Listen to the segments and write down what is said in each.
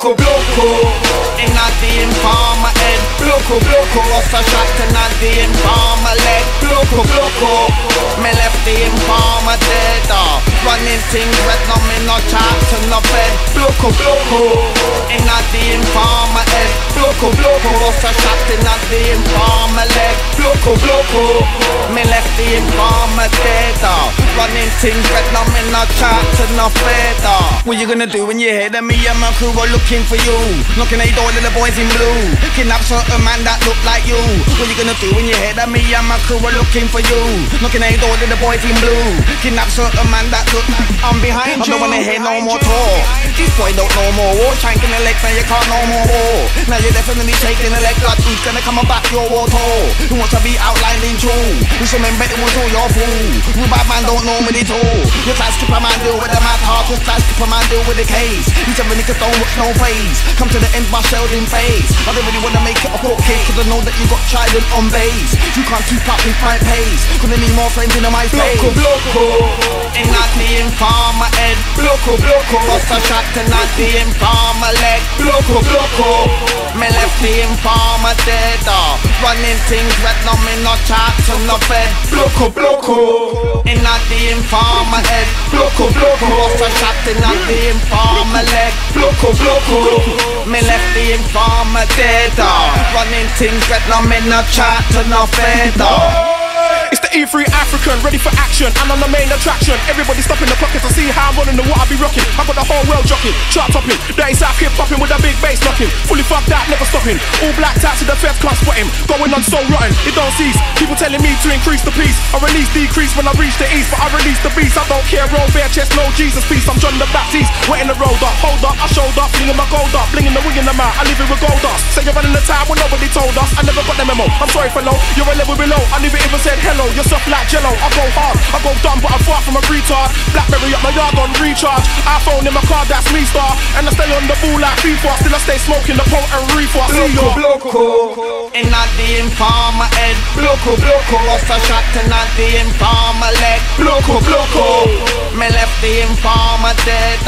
Bloco, bloco. In a the informer head. Bloco, bloco. Off a shot in a the informer leg. Bloco, bloco. Me left the informer dead. Running things red, no me no chat to no bed. Bloco, bloco. In a the informer head. Bloco, bloco. Off a shot in a the informer leg. Bloco, bloco. Me left the informer dead. Running things red, no me no chat to no bed. What you gonna do when you hear that me and my crew are looking for you? Knocking at the door to the boys in blue. Kidnap certain man that look like you. What you gonna do when you hear that me and my crew are looking for you? Knocking at the door to the boys in blue. Kidnap certain man that look like I'm behind you. I don't wanna hear no more talk. This boy don't know more war. Shanking the leg, now you can't no more war. Now you're definitely shaking the leg. God, who's gonna come back your war tour? Who wants to be outlined in true? Who's some bet it was all your fool? Who bad man don't know me at all? You try to skip a man deal with the mad heart. You try to skip a man deal with the case. He's a nigga don't watch no face. Come to the end by shelled in face. I don't really wanna make it a court case, cause I know that you got trident on base. You can't keep up with my pace, cause I need more friends in my face. Bloco, bloco. In not the informer head. Bloco, bloco. Bust a shot to not the informer leg. Bloco, bloco. Me left the informer dead. Running things red, no me no chat to no bed. Bloco, bloco. In not the informer head. Bloco, bloco. Bust a shot to not the informer leg. Bloco, bloco. Me left the informer dead. Running things red, no me no chat to no bed. It's the E3 African, ready for action. I'm on the main attraction. Everybody stopping the clock to see how I'm running and what I be rocking. I got the whole world jockeying, chart topping. Dirty South hip popping with a big bass knocking. Fully fucked out, never stopping. All black tats to the feds can't spot him. Going on so rotten, it don't cease. People telling me to increase the peace. I release decrease when I reach the east, but I release the beast. I don't care, roll bare chest, no Jesus peace. I'm John the Baptist, wet in the road up. Hold up, I showed up, flinging my gold up, blinging the wing in the mouth. I live it with gold dust. Say you're running the time when nobody told us. I never got the memo. I'm sorry for low, you're a level below. I never even said hello. You're soft like jello. I go hard, I go dumb, but I'm far from a retard. Blackberry up my yard on recharge. iPhone in my car, that's me star. And I stay on the ball like FIFA. Still I stay smoking the potent reefer. Bloco, bloco. In not the informer head. Bloco, bloco. Off a shot to not the informer leg. Bloco, bloco. Me left the informer dead.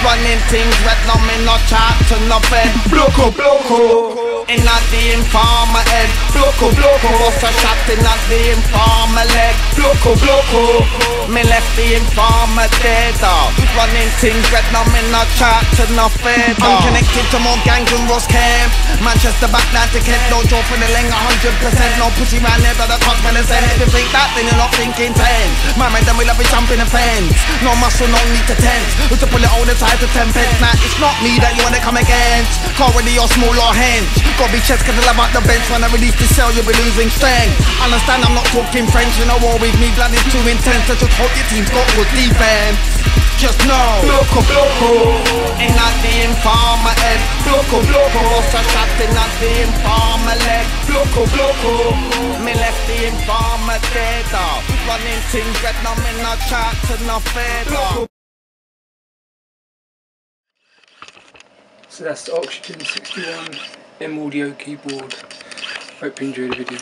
Running things red, no me no chat to no bed. Bloco, bloco. In not the informer head. Bloco, bloco. Off a shot to not the informer leg. Bloco, bloco. Me left the informer dead. Running things red, no me no chat to no bed. I'm connected to more gangs than Ross Camp. Manchester back down to Kent. No draw for the leng 100%. No pussy round there, but I can't spend a cent. If you think that, then you're not thinking 10. My man, then we'll have a jumping the fence. No muscle, no need to tense. We to pull it all the time to 10 pence. Now it's not me that you wanna come against. Can't really or small or hench. Gotta be chest cause I love out the bench. When I release the cell, you'll be losing strength. Understand I'm not talking French. You know war with me, blood is too intense. So just hope your team's got good defense. Just know, bloco, bloco. In not the informer head. Bloco, bloco. Off a shot in not the informer leg. Bloco, bloco. Me left the informer dead. Running things red, no me no chat to no fed. So that's the Oxygen 61 M Audio keyboard. Hope you enjoyed the video.